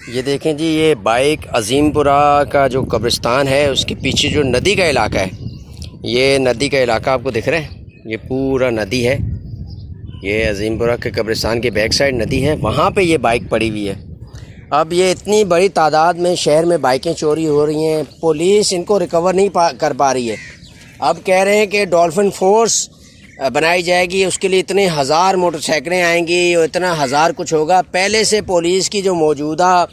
ये देखें जी, ये बाइक अजीमपुरा का जो कब्रिस्तान है उसके पीछे जो नदी का इलाका है, ये नदी का इलाका आपको दिख रहा है, ये पूरा नदी है। ये अजीमपुरा के कब्रिस्तान के बैक साइड नदी है, वहाँ पे ये बाइक पड़ी हुई है। अब ये इतनी बड़ी तादाद में शहर में बाइकें चोरी हो रही हैं, पुलिस इनको रिकवर नहीं कर पा रही है। अब कह रहे हैं कि डॉल्फिन फोर्स बनाई जाएगी, उसके लिए इतने हज़ार मोटरसाइकिलें आएंगी और इतना हज़ार कुछ होगा। पहले से पुलिस की जो मौजूदा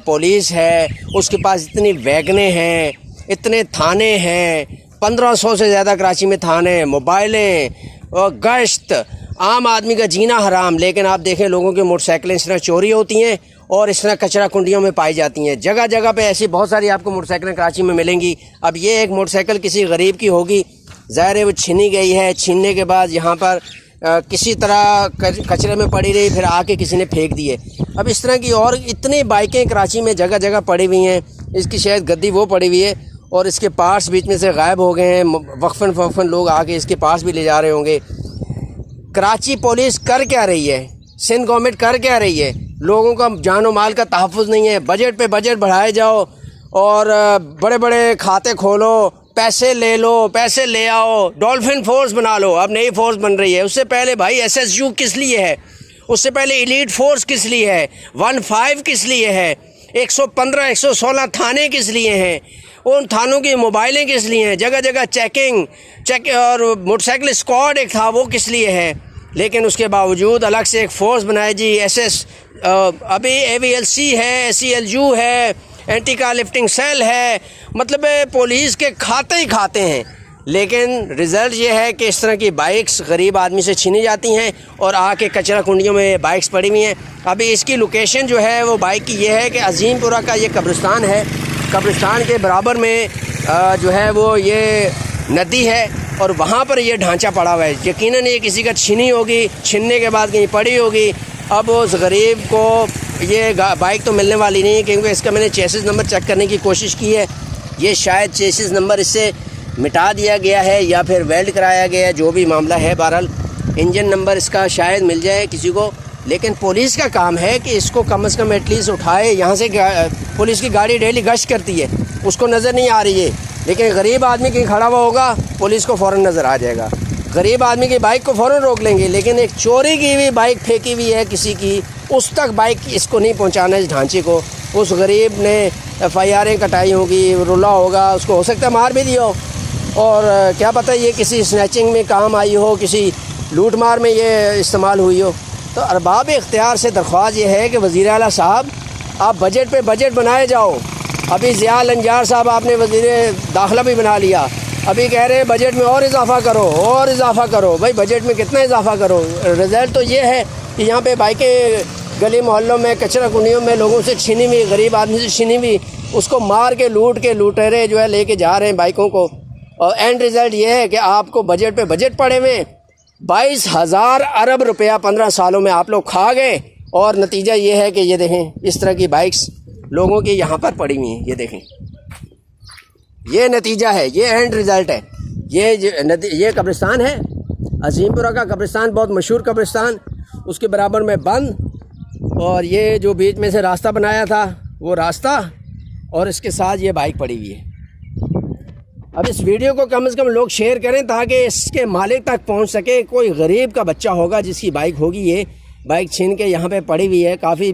पुलिस है उसके पास इतनी वैगनें हैं, इतने थाने हैं, 1500 से ज़्यादा कराची में थाने, मोबाइलें और गश्त, आम आदमी का जीना हराम। लेकिन आप देखें लोगों की मोटरसाइकिलें इस तरह चोरी होती हैं और इस तरह कचरा कुंडियों में पाई जाती हैं। जगह जगह पे ऐसी बहुत सारी आपको मोटरसाइकिलें कराची में मिलेंगी। अब ये एक मोटरसाइकिल किसी गरीब की होगी, ज़ाहिर है वो छीनी गई है, छीनने के बाद यहाँ पर किसी तरह कचरे में पड़ी रही, फिर आके किसी ने फेंक दिए। अब इस तरह की और इतनी बाइकें कराची में जगह जगह पड़ी हुई हैं। इसकी शायद गद्दी वो पड़ी हुई है और इसके पार्ट्स बीच में से गायब हो गए हैं। वक्फन लोग आके इसके पास भी ले जा रहे होंगे। कराची पुलिस कर क्या रही है, सिंध गवर्नमेंट कर क्या रही है? लोगों का जान माल का तहफ़्फ़ुज़ नहीं है। बजट पे बजट बढ़ाए जाओ और बड़े बड़े खाते खोलो, पैसे ले लो, पैसे ले आओ, डॉल्फिन फोर्स बना लो। अब नई फोर्स बन रही है। उससे पहले भाई SSU किस लिए है, उससे पहले एलीट फोर्स किस लिए है, 15 किस लिए है, 115 116 थाने किस लिए हैं, उन थानों की मोबाइलें किस लिए हैं, जगह जगह चेक और मोटरसाइकिल स्क्वाड एक था वो किस लिए है। लेकिन उसके बावजूद अलग से एक फ़ोर्स बनाए जी, अभी AVLC है, SCLU है, एंटी कार लिफ्टिंग सेल है। मतलब पुलिस के खाते ही खाते हैं। लेकिन रिज़ल्ट ये है कि इस तरह की बाइक्स गरीब आदमी से छीनी जाती हैं और आके कचरा कुंडियों में बाइक्स पड़ी हुई हैं। अभी इसकी लोकेशन जो है वो बाइक की ये है कि अजीमपुरा का ये कब्रिस्तान है, कब्रिस्तान के बराबर में जो है वो ये नदी है और वहाँ पर ये ढांचा पड़ा हुआ है। यकीनन ये किसी का छीनी होगी, छीनने के बाद कहीं पड़ी होगी। अब उस गरीब को ये बाइक तो मिलने वाली नहीं है, क्योंकि इसका मैंने चेसिस नंबर चेक करने की कोशिश की है। ये शायद चेसिस नंबर इससे मिटा दिया गया है या फिर वेल्ड कराया गया है, जो भी मामला है। बहरहाल इंजन नंबर इसका शायद मिल जाए किसी को। लेकिन पुलिस का काम है कि इसको कम से कम एटलीस्ट उठाए। यहाँ से पुलिस की गाड़ी डेली गश्त करती है, उसको नज़र नहीं आ रही है। लेकिन गरीब आदमी कहीं खड़ा हुआ होगा, पुलिस को फ़ौरन नज़र आ जाएगा। गरीब आदमी की बाइक को फ़ौरन रोक लेंगे। लेकिन एक चोरी की हुई बाइक फेंकी हुई है किसी की, उस तक बाइक इसको नहीं पहुंचाना, इस ढांचे को। उस गरीब ने FIR कटाई होगी, रुला होगा, उसको हो सकता है मार भी दिया हो, और क्या पता ये किसी स्नैचिंग में काम आई हो, किसी लूट मार में ये इस्तेमाल हुई हो। तो अरबाब इख्तियार से दरख्वास्त ये है कि वज़ीर आला साहब, आप बजट पे बजट बनाए जाओ। अभी ज़िया अंजार साहब आपने वज़ीर दाखिला भी बना लिया, अभी कह रहे हैं बजट में और इजाफ़ा करो, और इजाफ़ा करो। भाई बजट में कितना इजाफ़ा करो? रिज़ल्ट तो ये है कि यहाँ पे बाइकें गली मोहल्लों में, कचरा कुंडियों में लोगों से छीनी हुई, गरीब आदमी से छीनी हुई, उसको मार के लुटेरे जो है लेके जा रहे हैं बाइकों को। और एंड रिज़ल्ट ये है कि आपको बजट पे बजट पड़े हुए 22,000 अरब रुपया 15 सालों में आप लोग खा गए। और नतीजा ये है कि ये देखें इस तरह की बाइक्स लोगों की यहाँ पर पड़ी हुई हैं। ये देखें, ये नतीजा है, ये एंड रिज़ल्ट है। ये कब्रिस्तान है अजीमपुरा का कब्रिस्तान, बहुत मशहूर कब्रिस्तान, उसके बराबर में बंद, और ये जो बीच में से रास्ता बनाया था वो रास्ता, और इसके साथ ये बाइक पड़ी हुई है। अब इस वीडियो को कम से कम लोग शेयर करें ताकि इसके मालिक तक पहुंच सके। कोई गरीब का बच्चा होगा जिसकी बाइक होगी, ये बाइक छीन के यहाँ पे पड़ी हुई है काफ़ी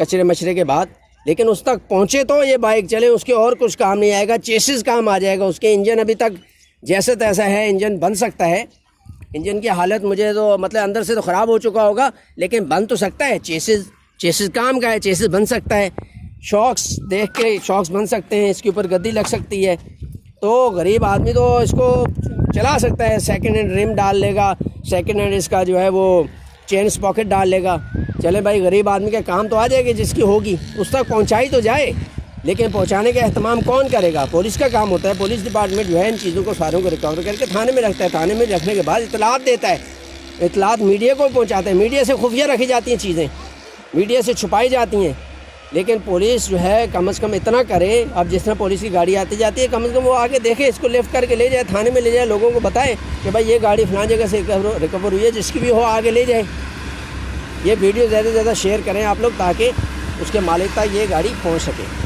कचरे मचरे के बाद, लेकिन उस तक पहुँचे तो ये बाइक चले, उसके और कुछ काम नहीं आएगा, चेसिस काम आ जाएगा। उसके इंजन अभी तक जैसे तैसा है, इंजन बन सकता है। इंजन की हालत मुझे तो मतलब अंदर से तो ख़राब हो चुका होगा, लेकिन बन तो सकता है। चेसिस काम का है, चेसिस बन सकता है। शॉक्स देख के शॉक्स बन सकते हैं, इसके ऊपर गद्दी लग सकती है, तो गरीब आदमी तो इसको चला सकता है। सेकंड हैंड रिम डाल लेगा, सेकंड हैंड इसका जो है वो चेन स्पॉकेट डाल लेगा। चले भाई, गरीब आदमी के काम तो आ जाएगी, जिसकी होगी उस तक पहुंचाई तो जाए। लेकिन पहुंचाने का एहतमाम कौन करेगा? पुलिस का काम होता है। पुलिस डिपार्टमेंट जो है इन चीज़ों को सारों को रिकवर करके थाने में रखता है। थाने में रखने के बाद इतलात देता है, इतलात मीडिया को पहुँचाता है। मीडिया से खुफिया रखी जाती हैं चीज़ें, मीडिया से छुपाई जाती हैं। लेकिन पुलिस जो है कम से कम इतना करे। अब जिस तरह पुलिस की गाड़ी आती जाती है, कम से कम वो आके देखे, इसको लिफ्ट करके ले जाए, थाने में ले जाए, लोगों को बताए कि भाई ये गाड़ी फलां जगह से रिकवर हुई है, जिसकी भी हो आगे ले जाए। ये वीडियो ज़्यादा से ज़्यादा शेयर करें आप लोग, ताकि उसके मालिक तक ये गाड़ी पहुंच सके।